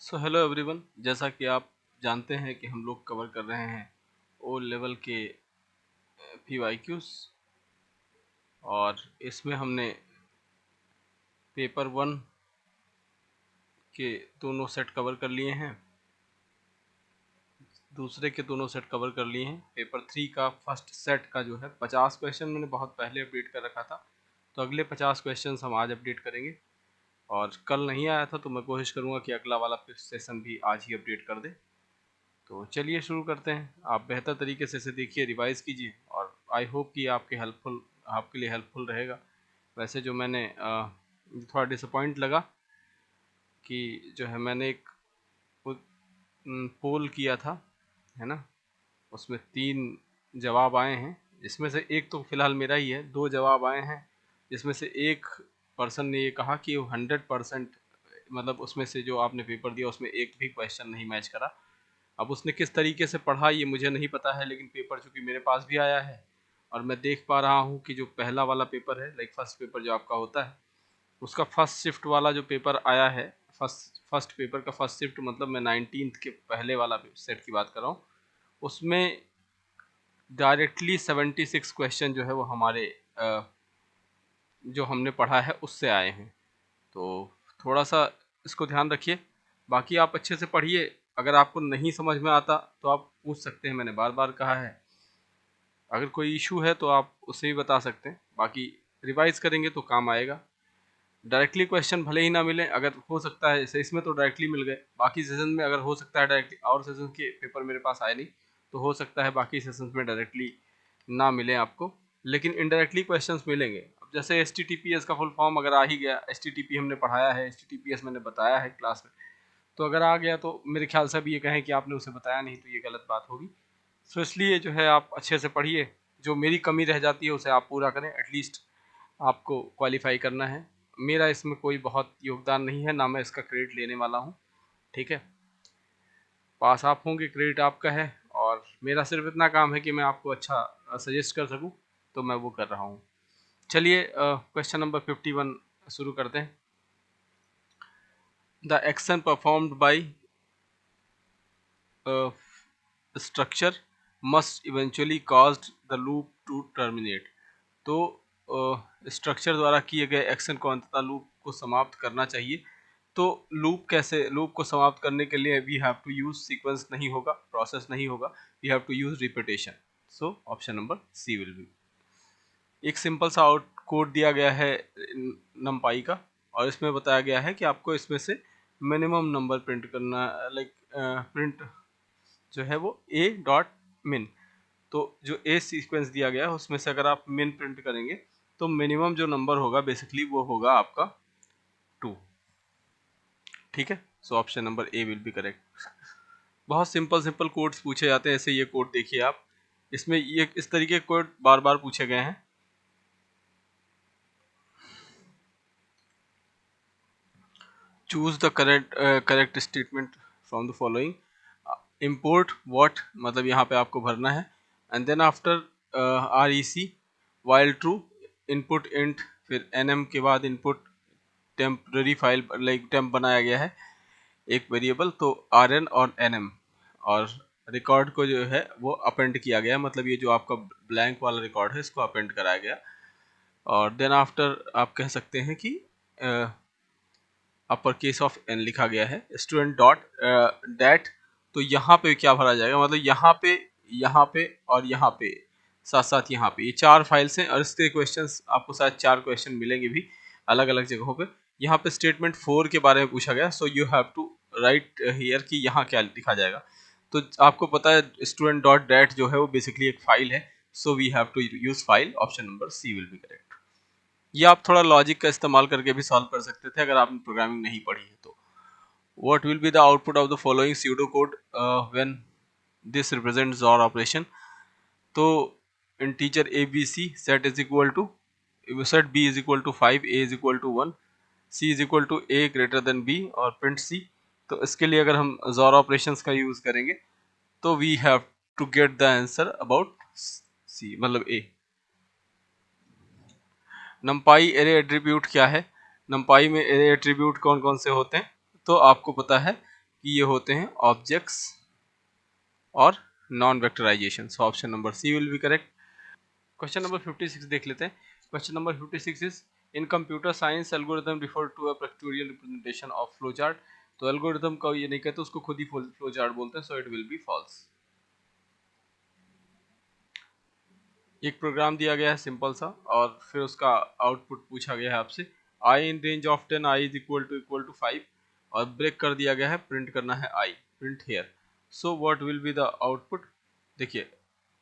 So hello everyone, जैसा कि आप जानते हैं कि हम लोग कवर कर रहे हैं ओ लेवल के PYQs और इसमें हमने पेपर 1 के दोनों सेट कवर कर लिए हैं, दूसरे के दोनों सेट कवर कर लिए हैं। पेपर 3 का फर्स्ट सेट का जो है 50 क्वेश्चन मैंने बहुत पहले अपडेट कर रखा था, तो अगले 50 क्वेश्चन हम आज अपडेट करेंगे। और कल नहीं आया था तो मैं कोशिश करूँगा कि अगला वाला सेशन भी आज ही अपडेट कर दे। तो चलिए शुरू करते हैं। आप बेहतर तरीके से इसे देखिए, रिवाइज कीजिए और आई होप कि आपके लिए हेल्पफुल रहेगा। वैसे जो मैंने थोड़ा डिसअपॉइंट लगा कि जो है मैंने एक पोल किया था, है ना, उसमें 3 जवाब आए हैं, जिसमें से एक तो फ़िलहाल मेरा ही है। 2 जवाब आए हैं जिसमें से एक पर्सन ने ये कहा कि वो 100% मतलब उसमें से जो आपने पेपर दिया उसमें एक भी क्वेश्चन नहीं मैच करा। अब उसने किस तरीके से पढ़ा ये मुझे नहीं पता है, लेकिन पेपर चूँकि मेरे पास भी आया है और मैं देख पा रहा हूँ कि जो पहला वाला पेपर है, लाइक फर्स्ट पेपर जो आपका होता है, उसका फर्स्ट शिफ्ट वाला जो पेपर आया है, फर्स्ट पेपर का फर्स्ट शिफ्ट मतलब मैं 19th के पहले वाला सेट की बात कर रहा हूँ, उसमें डायरेक्टली 76 क्वेश्चन जो है वो हमारे जो हमने पढ़ा है उससे आए हैं। तो थोड़ा सा इसको ध्यान रखिए। बाकी आप अच्छे से पढ़िए, अगर आपको नहीं समझ में आता तो आप पूछ सकते हैं, मैंने बार बार कहा है। अगर कोई इशू है तो आप उसे भी बता सकते हैं, बाकी रिवाइज करेंगे तो काम आएगा। डायरेक्टली क्वेश्चन भले ही ना मिले, अगर हो सकता है, जैसे इसमें तो डायरेक्टली मिल गए, बाकी सेशन में अगर हो सकता है डायरेक्टली, और सेशन के पेपर मेरे पास आए नहीं तो हो सकता है बाकी सेशन में डायरेक्टली ना मिले आपको, लेकिन इनडायरेक्टली क्वेश्चंस मिलेंगे। अब जैसे HTTPS का फुल फॉर्म अगर आ ही गया, HTTP हमने पढ़ाया है, HTTPS मैंने बताया है क्लास में, तो अगर आ गया तो मेरे ख्याल से भी ये कहें कि आपने उसे बताया नहीं तो ये गलत बात होगी। सो इसलिए जो है आप अच्छे से पढ़िए, जो मेरी कमी रह जाती है उसे आप पूरा करें। एटलीस्ट आपको क्वालिफाई करना है। मेरा इसमें कोई बहुत योगदान नहीं है, ना मैं इसका क्रेडिट लेने वाला हूँ, ठीक है। पास आप होंगे, क्रेडिट आपका है, और मेरा सिर्फ इतना काम है कि मैं आपको अच्छा सजेस्ट कर सकूँ, तो मैं वो कर रहा हूँ। चलिए क्वेश्चन नंबर 51 शुरू करते हैं। The action performed by structure must eventually caused the loop to terminate। तो स्ट्रक्चर द्वारा किए गए एक्शन को अंततः लूप को समाप्त करना चाहिए। तो लूप को समाप्त करने के लिए we have to use sequence नहीं होगा, प्रोसेस नहीं होगा, we have to use repetition. So option number C will be. एक सिंपल सा आउट कोड दिया गया है नमपाई का, और इसमें बताया गया है कि आपको इसमें से मिनिमम नंबर प्रिंट करना, लाइक प्रिंट जो है वो ए डॉट मिन। तो जो ए सीक्वेंस दिया गया है उसमें से अगर आप मिन प्रिंट करेंगे तो मिनिमम जो नंबर होगा बेसिकली वो होगा आपका 2, ठीक है। सो option number A will be correct. बहुत सिंपल कोड्स पूछे जाते हैं, ऐसे ये कोड देखिए आप, इसमें ये इस तरीके के कोड बार बार पूछे गए हैं। Choose the correct statement from the following. Import what मतलब यहाँ पे आपको भरना है, and then after REC while true input int, फिर NM के बाद input temporary file, like temp बनाया गया है एक वेरिएबल, तो RN और NM, और रिकॉर्ड को जो है वो अपेंड किया गया, मतलब ये जो आपका ब्लैंक वाला रिकॉर्ड है इसको अपेंड कराया गया। और देन आफ्टर आप कह सकते हैं कि अपर केस ऑफ n लिखा गया है, स्टूडेंट डॉट डेट। तो यहाँ पे क्या भरा जाएगा, मतलब यहाँ पे और यहाँ पे, साथ साथ यहाँ पे, ये 4 फाइल्स हैं और इसके क्वेश्चंस आपको शायद 4 क्वेश्चन मिलेंगे भी अलग अलग जगहों पे। यहाँ पे स्टेटमेंट 4 के बारे में पूछा गया, so you have to write here कि यहाँ क्या लिखा जाएगा। तो आपको पता है स्टूडेंट डॉट डेट जो है वो बेसिकली एक फाइल है, so we have to use file. Option number C will be correct. ये आप थोड़ा लॉजिक का इस्तेमाल करके भी सॉल्व कर सकते थे अगर आपने प्रोग्रामिंग नहीं पढ़ी है तो। What will be the output of the following pseudocode when this represents OR operation? तो integer ABC set is equal to, set B is equal to 5, A is equal to 1, C is equal to A greater than B और print C। तो इसके लिए अगर हम OR operations का use करेंगे तो we have to get the answer about C, मतलब A। नम्पाई एरे एट्रीब्यूट क्या है? नम्पाई में एरे एट्रीब्यूट कौन कौन से होते हैं? तो आपको पता है कि ये होते हैं ऑब्जेक्ट्स और non vectorization. So option number C will be correct. Question number 56 देख लेते हैं। क्वेश्चन number 56 is in computer science algorithm refer to a pictorial representation of flow chart. तो एल्गोरिथम का ये नहीं कहते, उसको खुद ही फ्लो चार्ट बोलते हैं। So it will be false. एक प्रोग्राम दिया गया है सिंपल सा, और फिर उसका आउटपुट पूछा गया है आपसे, I in range of 10, I is equal to 5, और ब्रेक कर दिया गया है, प्रिंट करना है i, print here. So what will be the output. देखिए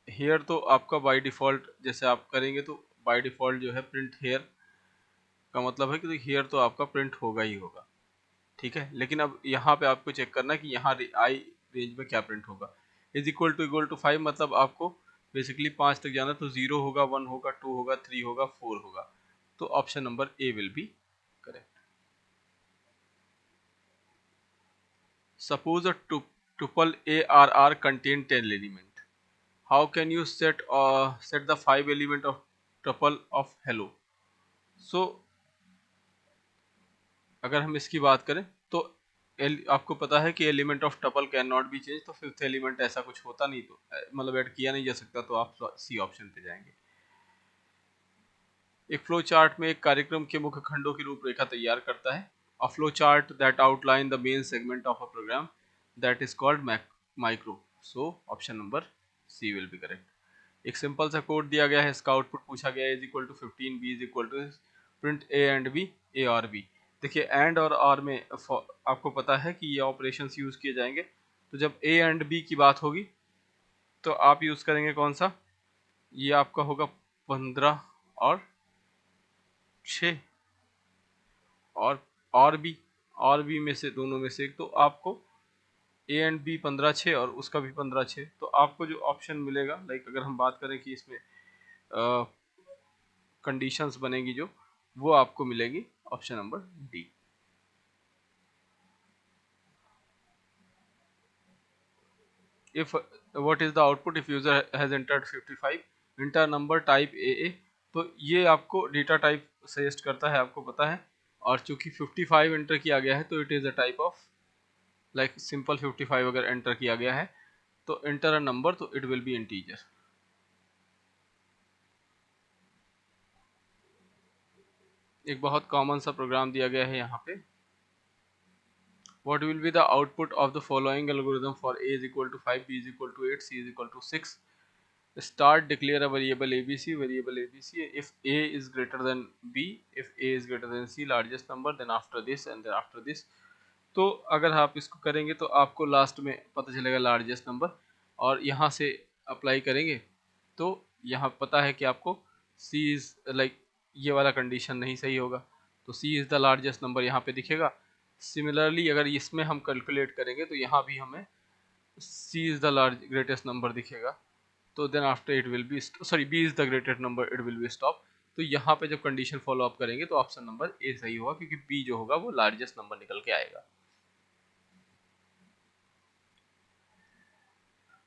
हेयर तो आपका बाय डिफ़ॉल्ट जैसे आप करेंगे तो बाय डिफ़ॉल्ट जो है प्रिंट हेयर का मतलब है कि हेयर तो आपका प्रिंट होगा ही होगा, ठीक है। लेकिन अब यहाँ पे आपको चेक करना है कि यहाँ आई रेंज में क्या प्रिंट होगा। इज इक्वल टू 5 मतलब आपको बेसिकली 5 तक जाना, तो 0 होगा, 1 होगा, 2 होगा, 3 होगा, 4 होगा। तो option number A will be correct. Suppose a tuple ARR contain 10 element. How can you set the 5 element of tuple of hello? So अगर हम इसकी बात करें तो आपको पता है कि element of tuple can not B change, तो फिफ्थ एलिमेंट ऐसा कुछ होता नहीं, तो मतलब ऐड किया नहीं जा सकता, तो आप सी ऑप्शन पे जाएंगे। एक फ्लो चार्ट में एक कार्यक्रम के मुख्य खंडों की रूपरेखा तैयार करता है। A flow chart that outline the main segment of a program that is called micro. So option number C will be correct. एक सिंपल सा कोड दिया गया है, इसका आउटपुट पूछा गया है, is equal to 15, b is equal to print a and b, a और बी। देखिए एंड और आर में आपको पता है कि ये ऑपरेशंस यूज किए जाएंगे, तो जब ए एंड बी की बात होगी तो आप यूज करेंगे कौन सा, ये आपका होगा 15 और 6, और बी में से दोनों में से एक, तो आपको ए एंड बी 15 6 और उसका भी 15 6, तो आपको जो ऑप्शन मिलेगा, लाइक अगर हम बात करें कि इसमें कंडीशंस बनेगी जो, वो आपको मिलेगी option number D. If what is the output if user has entered 55, inter number type A. तो ये आपको डेटा टाइप सजेस्ट करता है, आपको पता है, और चूंकि 55 एंटर किया गया है तो it is a type of like simple 55 अगर एंटर किया गया है तो एंटर अ नंबर, तो इट विल बी इंटीजर। एक बहुत कॉमन सा प्रोग्राम दिया गया है यहाँ पे, what will be the output of the following algorithm for a is equal to 5, b is equal to 8, c is equal to 6. Start declare a variable abc, if a is greater than b, if a is greater than c, largest number, then after this and then after this। तो अगर आप इसको करेंगे तो आपको last में पता चलेगा लार्जेस्ट नंबर, और यहाँ से अप्लाई करेंगे तो यहाँ पता है कि आपको C इज लाइक ये वाला कंडीशन नहीं सही होगा, तो C is the largest number यहाँ पे दिखेगा। सिमिलरली अगर इसमें हम कैलकुलेट करेंगे तो यहाँ भी हमें C is the large greatest number दिखेगा, तो then after it will be sorry B is the greatest number, it will be stop. तो यहाँ पे जब कंडीशन फॉलो अप करेंगे तो ऑप्शन नंबर ए सही होगा, क्योंकि B जो होगा वो लार्जेस्ट नंबर निकल के आएगा।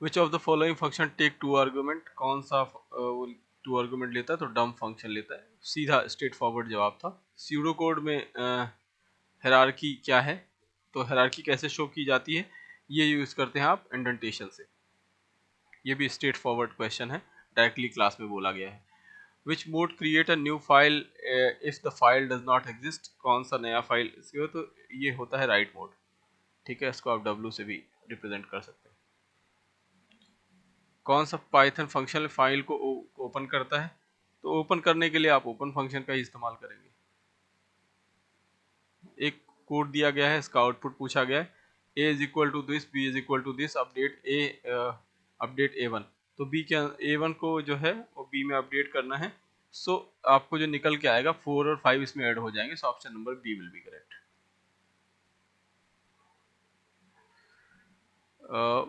Which of the following function take two argument, कौन सा वो टू आर्गूमेंट लेता है, तो डम फंक्शन लेता है। सीधा स्ट्रेट फॉरवर्ड जवाब था। स्यूडो कोड में हायरार्की क्या है, तो हायरार्की कैसे शो की जाती है, ये यूज करते हैं आप इंडेंटेशन से। ये भी स्ट्रेट फॉरवर्ड क्वेश्चन है, डायरेक्टली क्लास में बोला गया है। Which mode create a new file if the file does not exist, कौन सा नया फाइल इसकी हो, तो ये होता है राइट मोड, ठीक है। इसको आप डब्ल्यू से भी रिप्रेजेंट कर सकते हैं। कौन सा पाइथन फंक्शन फाइल को ओपन करता है, तो ओपन करने के लिए आप ओपन फंक्शन का ही इस्तेमाल करेंगे। एक कोड दिया गया है, इसका आउटपुट पूछा गया है, a is equal to this, b is equal to this, update a one. तो बी के ए वन को जो है वो बी में अपडेट करना है। सो आपको जो निकल के आएगा 4 और 5 इसमें ऐड हो जाएंगे, so option number B will be correct.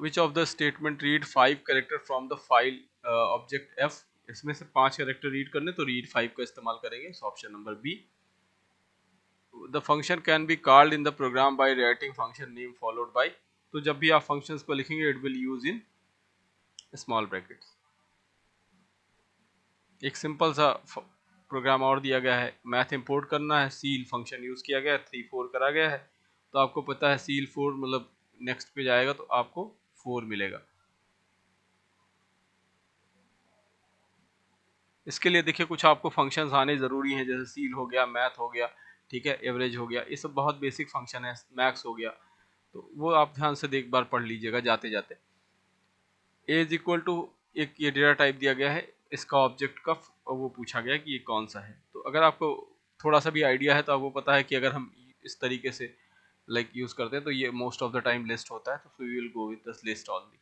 Which of the statement read 5 character from the file object f, इसमें से 5 कैरेक्टर रीड करने, तो रीड 5 का इस्तेमाल करेंगे, so option number B. The function can be called in the program by writing function name followed by, तो जब भी आप फंक्शंस को लिखेंगे it will use in small brackets. एक सिंपल सा प्रोग्राम और दिया गया है, मैथ इंपोर्ट करना है, सील फंक्शन यूज किया गया है, 3 4 करा गया है। तो आपको पता है सील 4 मतलब नेक्स्ट पे जाएगा तो आपको 4 मिलेगा। इसके लिए देखिए कुछ आपको फंक्शंस आने ज़रूरी हैं, जैसे सील हो गया, मैथ हो गया, ठीक है, एवरेज हो गया, ये सब बहुत बेसिक फंक्शन है, मैक्स हो गया, तो वो आप ध्यान से एक बार पढ़ लीजिएगा जाते जाते। ए इज इक्वल टू, एक ये डेटा टाइप दिया गया है, इसका ऑब्जेक्ट का वो पूछा गया कि ये कौन सा है। तो अगर आपको थोड़ा सा भी आइडिया है तो आपको पता है कि अगर हम इस तरीके से लाइक यूज़ करते हैं तो ये most of the time list होता है, तो we will go with this list only.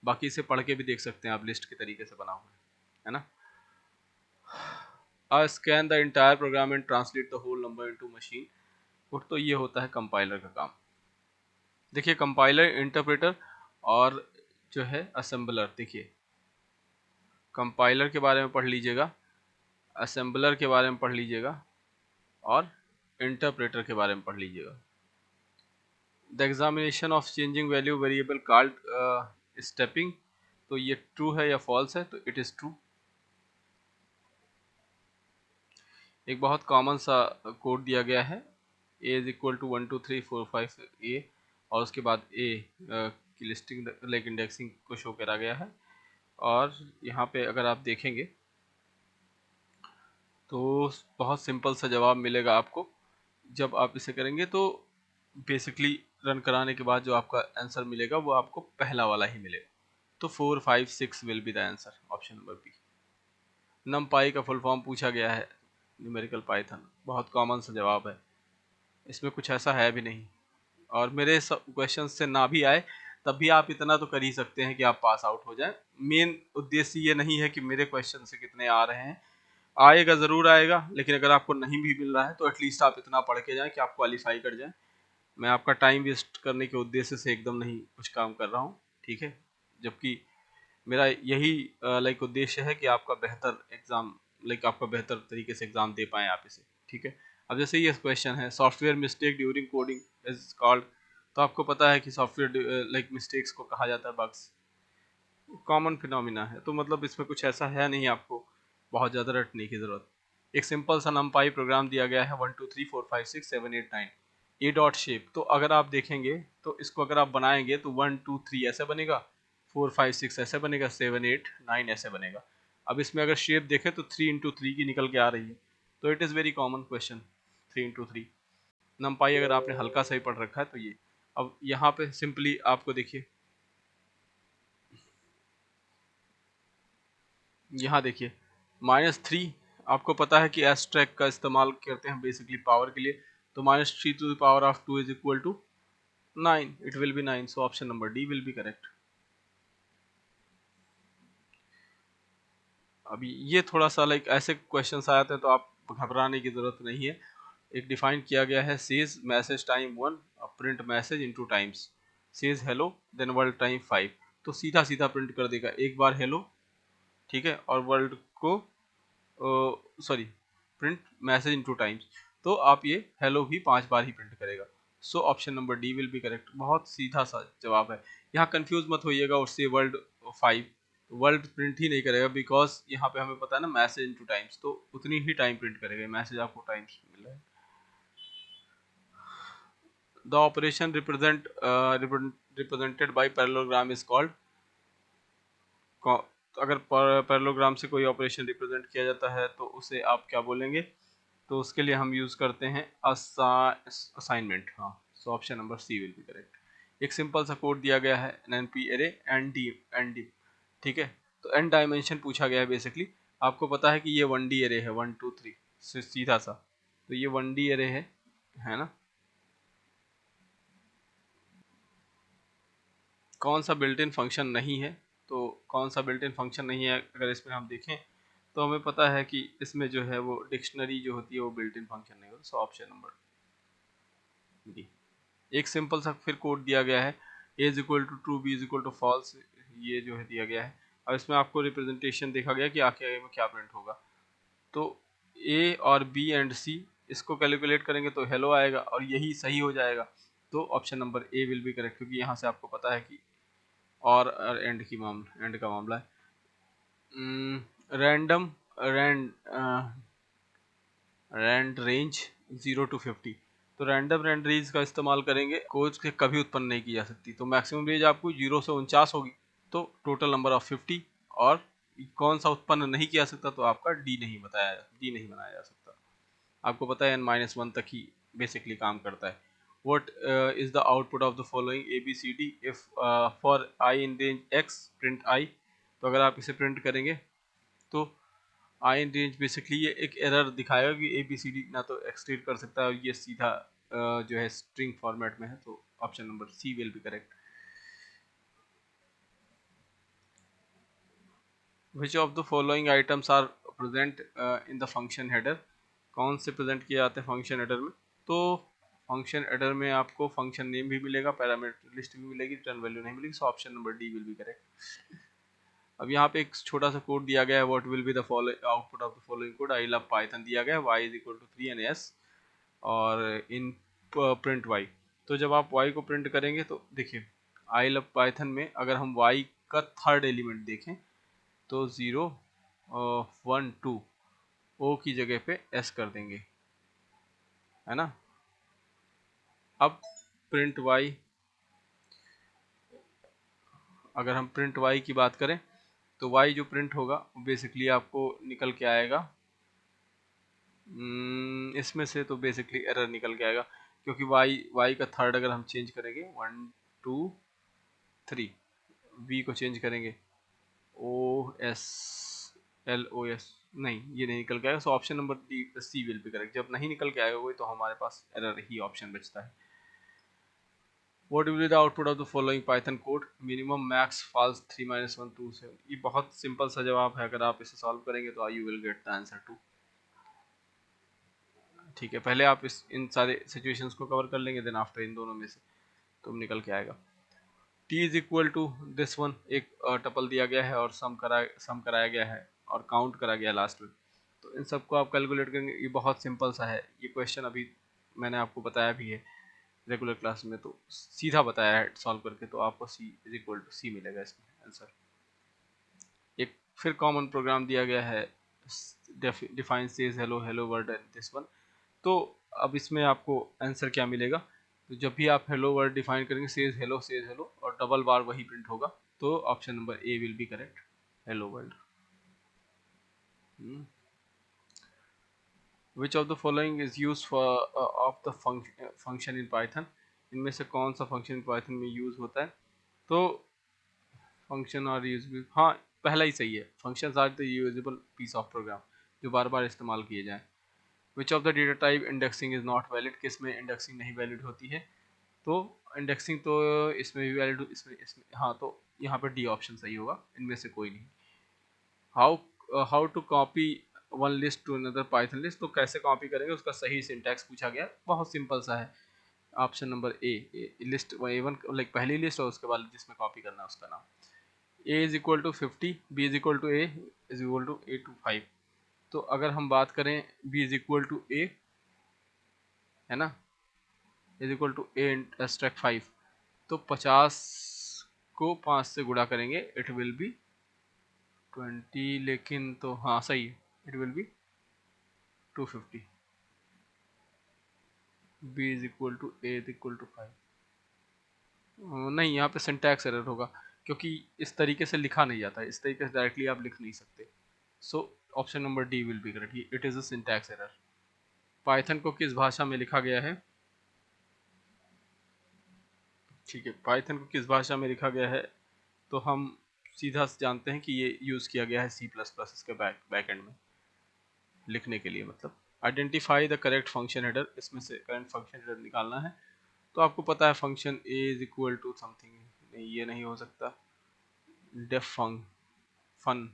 बाकी इसे पढ़ के भी देख सकते हैं आप, लिस्ट के तरीके से बना हुआ है ना। Scan the entire program and translate the whole number into machine code, तो ये होता है कंपाइलर का काम। देखिए कंपाइलर, इंटरप्रेटर और जो है असेंबलर। देखिए कंपाइलर के बारे में पढ़ लीजिएगा, असेंबलर के बारे में पढ़ लीजिएगा और इंटरप्रेटर के बारे में पढ़ लीजिएगा। The examination of changing value variable called stepping, तो ये ट्रू है या फॉल्स है, तो इट इज़ ट्रू। एक बहुत कॉमन सा कोड दिया गया है, ए इज इक्वल टू 1 2 3 4 5 ए, और उसके बाद ए की लिस्टिंग लाइक इंडेक्सिंग को शो करा गया है। और यहाँ पे अगर आप देखेंगे तो बहुत सिंपल सा जवाब मिलेगा आपको। जब आप इसे करेंगे तो बेसिकली रन कराने के बाद जो आपका आंसर मिलेगा वो आपको पहला वाला ही मिलेगा। तो 4 5 6 will be the answer, option number B. NumPy का फुल फॉर्म पूछा गया है, न्यूमेरिकल पाइथन, बहुत कॉमन सा जवाब है, इसमें कुछ ऐसा है भी नहीं। और मेरे क्वेश्चन से ना भी आए तब भी आप इतना तो कर ही सकते हैं कि आप पास आउट हो जाएं। मेन उद्देश्य ये नहीं है कि मेरे क्वेश्चन से कितने आ रहे हैं, आएगा ज़रूर आएगा, लेकिन अगर आपको नहीं भी मिल रहा है तो एटलीस्ट आप इतना पढ़ के जाएं कि आप क्वालिफाई कर जाएं। मैं आपका टाइम वेस्ट करने के उद्देश्य से एकदम नहीं कुछ काम कर रहा हूँ, ठीक है। जबकि मेरा यही लाइक उद्देश्य है कि आपका बेहतर एग्ज़ाम, लाइक आपका बेहतर तरीके से एग्ज़ाम दे पाएँ आप इसे, ठीक है। अब जैसे ये क्वेश्चन है, software mistake during coding is called, तो आपको पता है कि सॉफ्टवेयर लाइक मिस्टेक्स को कहा जाता है बग्स, कॉमन फिनोमिना है, तो मतलब इसमें कुछ ऐसा है नहीं आपको बहुत ज़्यादा रटने की ज़रूरत। एक सिंपल सा नमपाई प्रोग्राम दिया गया है 1 2 3 4 5 6 7 8 9, ए डॉट शेप, तो अगर आप देखेंगे तो इसको अगर आप बनाएंगे तो 1 2 3 ऐसे बनेगा, 4 5 6 ऐसे बनेगा, 7 8 9 ऐसे बनेगा। अब इसमें अगर शेप देखें तो 3 इंटू 3 की निकल के आ रही है, तो it is very common question, 3 into 3। नमपाई अगर आपने हल्का सा ही पढ़ रखा है तो ये। अब यहाँ पे सिंपली आपको देखिए, यहाँ देखिए -3, आपको पता है कि एस्ट्रैक का इस्तेमाल करते हैं बेसिकली पावर के लिए, तो -3 to the power of 2 is equal to 9, it will be 9, so option number D will be correct. अभी ये थोड़ा सा लाइक ऐसे क्वेश्चंस आते हैं तो आप घबराने की ज़रूरत नहीं है। एक डिफाइन किया गया है, says message time 1 print message into times, says hello then world time 5, तो सीधा सीधा प्रिंट कर देगा एक बार हेलो, ठीक है, और वर्ल्ड को sorry print message into times, तो आप ये हेलो भी 5 बार ही प्रिंट करेगा। सो option number D will be correct, बहुत सीधा सा जवाब है। यहाँ कंफ्यूज मत होइएगा उससे वर्ल्ड 5, वर्ल्ड प्रिंट ही नहीं करेगा बिकॉज यहाँ पे हमें पता है ना मैसेज इनटू टाइम्स, तो उतनी ही टाइम प्रिंट करेगा, मैसेज आपको टाइम्स मिल रहा है। The operation represented by parallelogram is called, अगर पैरेललोग्राम से कोई ऑपरेशन रिप्रेजेंट किया जाता है तो उसे आप क्या बोलेंगे, तो उसके लिए हम यूज़ करते हैं असाइनमेंट। हाँ, so option number C will be correct. एक सिंपल सा कोड दिया गया है, एनपी एरे एन डी, ठीक है, तो एन डायमेंशन पूछा गया है बेसिकली। आपको पता है कि ये 1D एरे है, 1 2 3 से सीधा सा, तो ये 1D एरे है ना। कौन सा बिल्ट इन फंक्शन नहीं है, तो कौन सा बिल्ट इन फंक्शन नहीं है अगर इसमें हम देखें तो हमें पता है कि इसमें जो है वो डिक्शनरी जो होती है वो बिल्ट इन फंक्शन नहीं होता, सो ऑप्शन नंबर डी। एक सिंपल सा फिर कोड दिया गया है, a is equal to true, b is equal to false, ये जो है दिया गया है। अब इसमें आपको रिप्रेजेंटेशन देखा गया कि आखिर में क्या प्रिंट होगा, तो ए और बी एंड सी इसको कैलकुलेट करेंगे तो हेलो आएगा और यही सही हो जाएगा, तो option number A will be correct, क्योंकि यहाँ से आपको पता है कि और एंड का मामला है। Random rand rand range 0 to 50, तो रैंडम रेंज का इस्तेमाल करेंगे, कोड के कभी उत्पन्न नहीं की जा सकती। तो मैक्सिमम रेंज आपको 0 से 49 होगी, तो टोटल नंबर ऑफ 50। और कौन सा उत्पन्न नहीं किया सकता, तो आपका डी नहीं बनाया जा सकता। आपको पता है n-1 तक ही बेसिकली काम करता है। What is the output of the following ABCD if for I in range X print I। तो अगर आप इसे प्रिंट करेंगे तो I in range बेसिकली ये एक एरर दिखाएगा कि ABCD ना तो एक्सटेंड कर सकता है और ये सीधा जो है स्ट्रिंग फॉर्मेट में है। तो option number C will be correct. Which of the following items are present in the function header। कौन से प्रेजेंट किए जाते हैं फंक्शन हेडर में। तो फंक्शन हेडर में आपको फंक्शन नेम भी मिलेगा, पैरामीटर लिस्ट भी मिलेगी, रिटर्न वैल्यू नहीं मिलेगी। सो option number D will be correct. अब यहाँ पे एक छोटा सा कोड दिया गया है, what will be the following output of the following code. I love Python दिया गया है, y is equal to 3 and s और इन प्रिंट y। तो जब आप y को प्रिंट करेंगे तो देखिए आई लव पाइथन में अगर हम y का थर्ड एलिमेंट देखें तो 0 1 2 ओ की जगह पे s कर देंगे, है ना। अब प्रिंट y, अगर हम प्रिंट y की बात करें तो y जो प्रिंट होगा बेसिकली आपको निकल के आएगा इसमें से, तो बेसिकली एरर निकल के आएगा क्योंकि y का थर्ड अगर हम चेंज करेंगे 1 2 3, v को चेंज करेंगे o s l o s, नहीं ये नहीं निकल के आएगा। So option number D C will be correct. जब नहीं निकल के आएगा कोई तो हमारे पास एरर ही ऑप्शन बचता है। What will be the output of the following Python code। minimum max false 3 minus 1 2 7। ये बहुत सिंपल सा जवाब है, अगर आप इसे सॉल्व करेंगे तो you will get the answer 2। ठीक है, पहले आप इन सारे सिचुएशंस को कवर कर लेंगे, देन आफ्टर इन दोनों में से तुम निकल के आएगा। t is equal to this one, एक टपल दिया गया है और सम कराया गया है और काउंट करा गया लास्ट में। तो इन सबको आप कैलकुलेट करेंगे। ये बहुत सिंपल सा है, ये क्वेश्चन अभी मैंने आपको बताया भी है रेगुलर क्लास में, तो सीधा बताया है सॉल्व करके। तो आपको c इज इक्वल टू सी मिलेगा इसमें आंसर। एक फिर कॉमन प्रोग्राम दिया गया है, define says hello hello word this one. तो अब इसमें आपको आंसर क्या मिलेगा, तो जब भी आप हेलो वर्ड डिफाइन करेंगे सेज हेलो और डबल बार वही प्रिंट होगा। तो option number A will be correct, hello world. Which of the following is use for of the function in Python. इनमें से कौन सा फंक्शन इन पाइथन में यूज होता है। तो फंक्शन आर यूजेबल, हाँ पहला ही सही है, functions are the usable piece of program जो बार बार इस्तेमाल किए जाएं। Which of the data type indexing is not valid. किस में इंडेक्सिंग नहीं वैलिड होती है। तो इंडेक्सिंग तो इसमें भी वैलिड, इसमें हाँ, तो यहाँ पर डी ऑप्शन सही होगा, इनमें से कोई नहीं। How to copy one list to another Python list. तो कैसे कॉपी करेंगे उसका सही सिंटैक्स पूछा गया, बहुत सिंपल सा है। Option number A list A1 like पहली लिस्ट और उसके बाद जिसमें कॉपी करना है उसका नाम। a is equal to 50, b is equal to a is equal to a to 5। तो अगर हम बात करें b is equal to a, है ना, is equal to a extract 5, तो 50 को 5 से गुणा करेंगे इट विल बी 20, लेकिन तो हाँ सही है, it will be 250। b is equal to a is equal to 5, नहीं यहाँ पे सिंटैक्स एरर होगा क्योंकि इस तरीके से लिखा नहीं जाता है, इस तरीके से डायरेक्टली आप लिख नहीं सकते। सो option number D will be correct, it is a syntax error. Python को किस भाषा में लिखा गया है। ठीक है, पाइथन को किस भाषा में लिखा गया है, तो हम सीधा जानते हैं कि ये यूज़ किया गया है C++ इसके बैक एंड में लिखने के लिए। मतलब identify the correct function header, इसमें से करेक्ट फंक्शन हेडर निकालना है। तो आपको पता है function a is equal to something, नहीं ये नहीं हो सकता, डेफ फन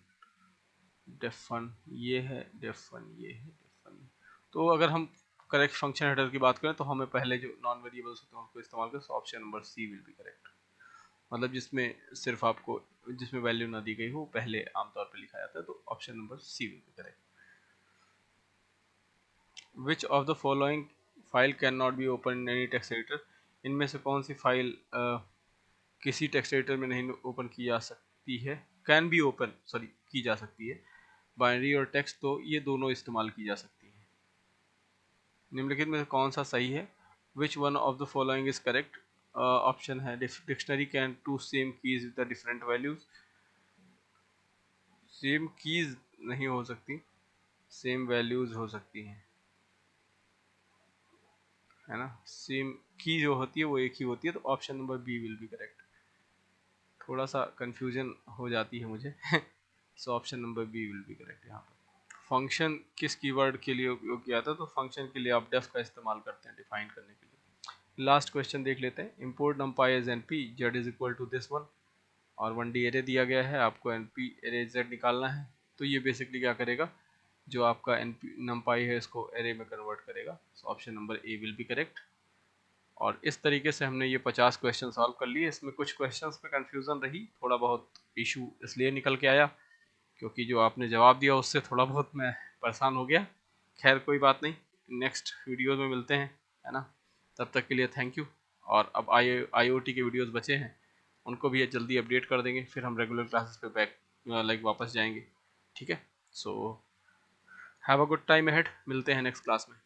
डेफ फन ये है, डेफ फन ये है, डेफ फन। तो अगर हम करेक्ट फंक्शन हेडर की बात करें तो हमें पहले जो नॉन वेरिएबल्स होते हैं उनको इस्तेमाल करें। Option number C will be correct, मतलब जिसमें सिर्फ आपको जिसमें वैल्यू ना दी गई हो पहले आमतौर पर लिखा जाता है। तो option number C will be correct. Which of the following file can not be open in any text editor. इनमें से कौन सी फाइल किसी टेक्स्ट एडिटर में नहीं ओपन की जा सकती है, कैन बी ओपन सॉरी की जा सकती है। बाइनरी और टेक्स्ट तो ये दोनों इस्तेमाल की जा सकती है। निम्नलिखित में से कौन सा सही है। Which one of the following is correct. Option है dictionary can two same keys with the different values. Same keys नहीं हो सकती, सेम वैल्यूज हो सकती हैं, है ना। सेम की जो होती है वो एक ही होती है, तो option number B will be correct. थोड़ा सा कंफ्यूजन हो जाती है मुझे so option number B will be correct यहाँ पर। फंक्शन किस कीवर्ड के लिए उपयोग किया था, तो फंक्शन के लिए आप डेफ का इस्तेमाल करते हैं डिफाइन करने के लिए। लास्ट क्वेश्चन देख लेते हैं। Import numpy as N P Z is equal to this one, और 1D एरे दिया गया है, आपको एन पी एरे जेड निकालना है। तो ये बेसिकली क्या करेगा, जो आपका एन पी numpy है इसको एरे में कन्वर्ट करेगा। सो option number A will be correct. और इस तरीके से हमने ये 50 क्वेश्चन सॉल्व कर लिए। इसमें कुछ क्वेश्चंस में कंफ्यूजन रही, थोड़ा बहुत इशू इसलिए निकल के आया क्योंकि जो आपने जवाब दिया उससे थोड़ा बहुत मैं परेशान हो गया। खैर कोई बात नहीं, नेक्स्ट वीडियो में मिलते हैं, है ना। तब तक के लिए थैंक यू। और अब IoT के वीडियोस बचे हैं, उनको भी जल्दी अपडेट कर देंगे, फिर हम रेगुलर क्लासेस पे बैक लाइक वापस जाएंगे। ठीक है, so have a good time ahead, मिलते हैं नेक्स्ट क्लास में।